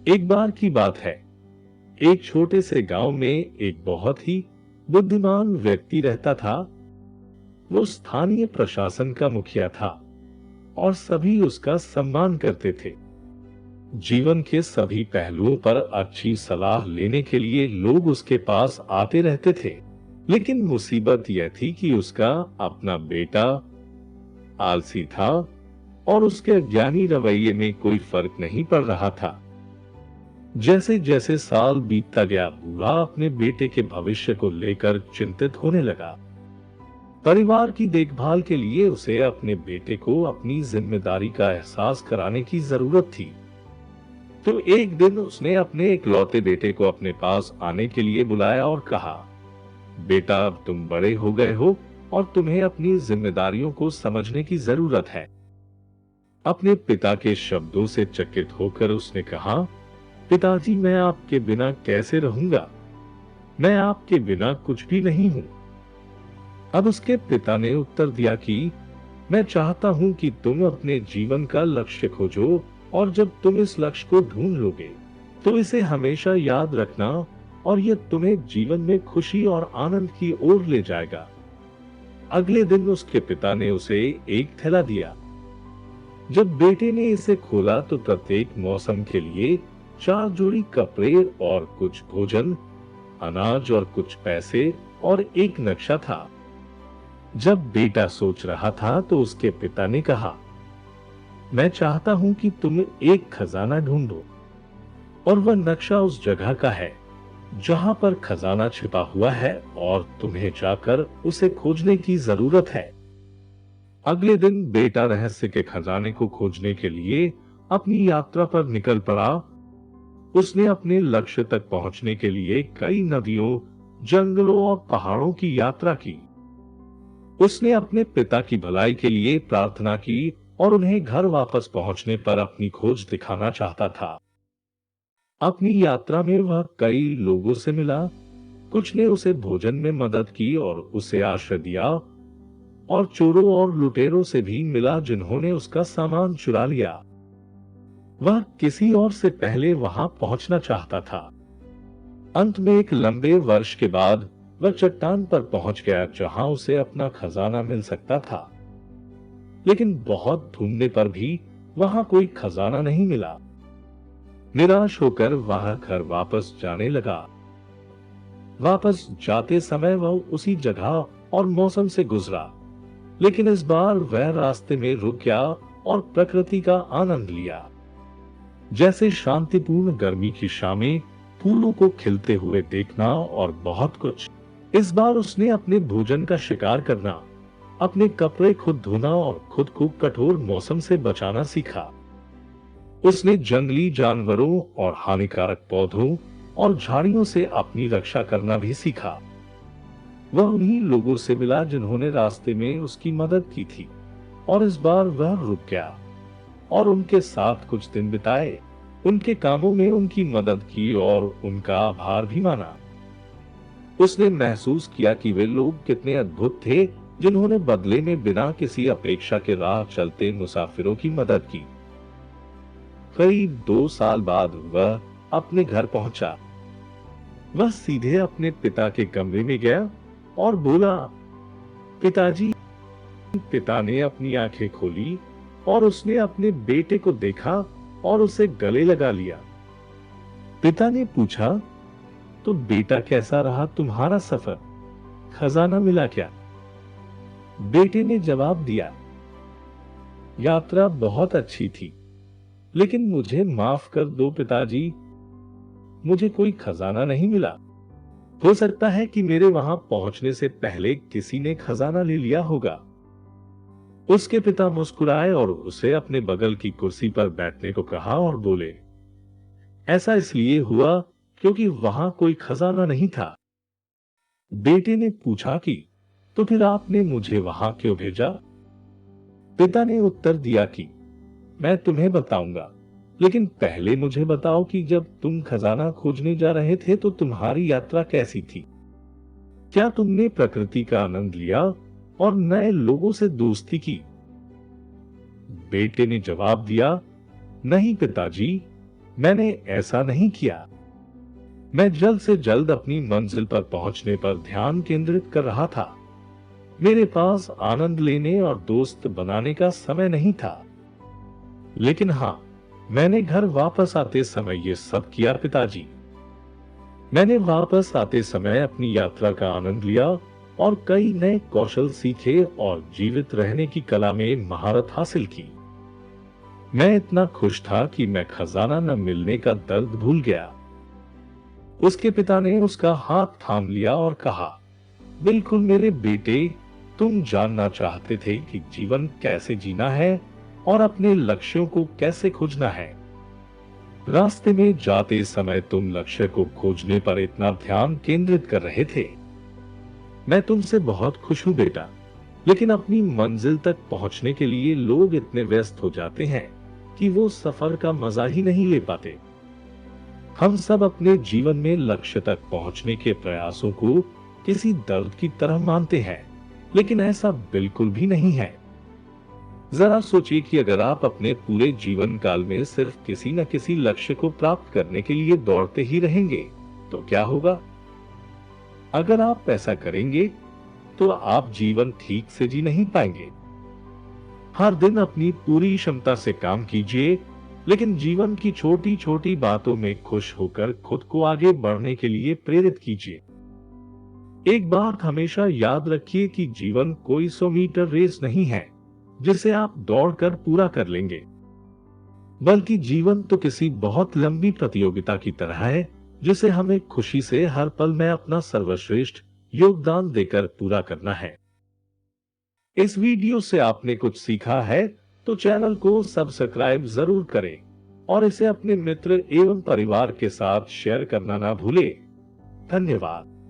एक बार की बात है, एक छोटे से गांव में एक बहुत ही बुद्धिमान व्यक्ति रहता था। वो स्थानीय प्रशासन का मुखिया था और सभी उसका सम्मान करते थे। जीवन के सभी पहलुओं पर अच्छी सलाह लेने के लिए लोग उसके पास आते रहते थे। लेकिन मुसीबत यह थी कि उसका अपना बेटा आलसी था और उसके ज्ञानी रवैये में कोई फर्क नहीं पड़ रहा था। जैसे जैसे साल बीतता गया, बुआ अपने बेटे के भविष्य को लेकर चिंतित होने लगा। परिवार की देखभाल के लिए उसे अपने बेटे को अपनी जिम्मेदारी का एहसास कराने की जरूरत थी। तो एक दिन उसने अपने इकलौते बेटे को अपने पास आने के लिए बुलाया और कहा, बेटा, अब तुम बड़े हो गए हो और तुम्हें अपनी जिम्मेदारियों को समझने की जरूरत है। अपने पिता के शब्दों से चकित होकर उसने कहा, पिताजी, मैं आपके बिना कैसे रहूंगा? मैं आपके बिना कुछ भी नहीं हूं। अब उसके पिता ने उत्तर दिया कि मैं चाहता हूं कि तुम अपने जीवन का लक्ष्य खोजो और जब तुम इस लक्ष्य को ढूंढ लोगे तो इसे हमेशा याद रखना और यह तुम्हें जीवन में खुशी और आनंद की ओर ले जाएगा। अगले दिन उसके पिता ने उसे एक थैला दिया। जब बेटे ने इसे खोला तो प्रत्येक मौसम के लिए 4 जोड़ी कपड़े और कुछ भोजन, अनाज और कुछ पैसे और एक नक्शा था। जब बेटा सोच रहा था तो उसके पिता ने कहा, मैं चाहता हूं कि तुम एक खजाना ढूंढो और वह नक्शा उस जगह का है जहां पर खजाना छिपा हुआ है और तुम्हें जाकर उसे खोजने की जरूरत है। अगले दिन बेटा रहस्य के खजाने को खोजने के लिए अपनी यात्रा पर निकल पड़ा। उसने अपने लक्ष्य तक पहुंचने के लिए कई नदियों, जंगलों और पहाड़ों की यात्रा की। उसने अपने पिता की भलाई के लिए प्रार्थना की और उन्हें घर वापस पहुंचने पर अपनी खोज दिखाना चाहता था। अपनी यात्रा में वह कई लोगों से मिला। कुछ ने उसे भोजन में मदद की और उसे आश्रय दिया, और चोरों और लुटेरों से भी मिला जिन्होंने उसका सामान चुरा लिया। वह किसी और से पहले वहां पहुंचना चाहता था। अंत में एक लंबे वर्ष के बाद वह चट्टान पर पहुंच गया जहां उसे अपना खजाना मिल सकता था। लेकिन बहुत ढूंढने पर भी वहां कोई खजाना नहीं मिला। निराश होकर वह घर वापस जाने लगा। वापस जाते समय वह उसी जगह और मौसम से गुजरा, लेकिन इस बार वह रास्ते में रुक गया और प्रकृति का आनंद लिया। जैसे शांतिपूर्ण गर्मी की शामें, फूलों को खिलते हुए देखना और बहुत कुछ। इस बार उसने अपने भोजन का शिकार करना, अपने कपड़े खुद धोना और खुद को कठोर मौसम से बचाना सीखा। उसने जंगली जानवरों और हानिकारक पौधों और झाड़ियों से अपनी रक्षा करना भी सीखा। वह उन्हीं लोगों से मिला जिन्होंने रास्ते में उसकी मदद की थी, और इस बार वह रुक गया और उनके साथ कुछ दिन बिताए, उनके कामों में उनकी मदद की और उनका आभार भी माना। उसने महसूस किया कि वे लोग कितने अद्भुत थे जिन्होंने बदले में बिना किसी अपेक्षा के राह चलते मुसाफिरों की मदद की। करीब 2 साल बाद वह अपने घर पहुंचा। वह सीधे अपने पिता के कमरे में गया और बोला, पिताजी। पिता ने अपनी आंखें खोली और उसने अपने बेटे को देखा और उसे गले लगा लिया। पिता ने पूछा, तो बेटा, कैसा रहा तुम्हारा सफर? खजाना मिला क्या? बेटे ने जवाब दिया, यात्रा बहुत अच्छी थी, लेकिन मुझे माफ कर दो पिताजी, मुझे कोई खजाना नहीं मिला। हो सकता है कि मेरे वहां पहुंचने से पहले किसी ने खजाना ले लिया होगा। उसके पिता मुस्कुराए और उसे अपने बगल की कुर्सी पर बैठने को कहा और बोले, ऐसा इसलिए हुआ क्योंकि वहां कोई खजाना नहीं था। बेटे ने पूछा कि तो फिर आपने मुझे वहां क्यों भेजा? पिता ने उत्तर दिया कि मैं तुम्हें बताऊंगा, लेकिन पहले मुझे बताओ कि जब तुम खजाना खोजने जा रहे थे तो तुम्हारी यात्रा कैसी थी? क्या तुमने प्रकृति का आनंद लिया और नए लोगों से दोस्ती की? बेटे ने जवाब दिया, नहीं पिताजी, मैंने ऐसा नहीं किया। मैं जल्द से जल्द अपनी मंजिल पर पहुंचने पर ध्यान केंद्रित कर रहा था। मेरे पास आनंद लेने और दोस्त बनाने का समय नहीं था। लेकिन हाँ, मैंने घर वापस आते समय ये सब किया पिताजी। मैंने वापस आते समय अपनी यात्रा का आनंद लिया और कई नए कौशल सीखे और जीवित रहने की कला में महारत हासिल की। मैं इतना खुश था कि मैं खजाना न मिलने का दर्द भूल गया। उसके पिता ने उसका हाथ थाम लिया और कहा, बिल्कुल मेरे बेटे, तुम जानना चाहते थे कि जीवन कैसे जीना है और अपने लक्ष्यों को कैसे खोजना है। रास्ते में जाते समय तुम लक्ष्य को खोजने पर इतना ध्यान केंद्रित कर रहे थे। मैं तुमसे बहुत खुश हूं बेटा, लेकिन अपनी मंजिल तक पहुंचने के लिए लोग इतने व्यस्त हो जाते हैं कि वो सफर का मजा ही नहीं ले पाते। हम सब अपने जीवन में लक्ष्य तक पहुंचने के प्रयासों को किसी दर्द की तरह मानते हैं, लेकिन ऐसा बिल्कुल भी नहीं है। जरा सोचिए कि अगर आप अपने पूरे जीवन काल में सिर्फ किसी न किसी लक्ष्य को प्राप्त करने के लिए दौड़ते ही रहेंगे तो क्या होगा। अगर आप ऐसा करेंगे तो आप जीवन ठीक से जी नहीं पाएंगे। हर दिन अपनी पूरी क्षमता से काम कीजिए, लेकिन जीवन की छोटी छोटी बातों में खुश होकर खुद को आगे बढ़ने के लिए प्रेरित कीजिए। एक बात हमेशा याद रखिए कि जीवन कोई 100 मीटर रेस नहीं है जिसे आप दौड़कर पूरा कर लेंगे, बल्कि जीवन तो किसी बहुत लंबी प्रतियोगिता की तरह है जिसे हमें खुशी से हर पल में अपना सर्वश्रेष्ठ योगदान देकर पूरा करना है। इस वीडियो से आपने कुछ सीखा है तो चैनल को सब्सक्राइब जरूर करें और इसे अपने मित्र एवं परिवार के साथ शेयर करना ना भूलें। धन्यवाद।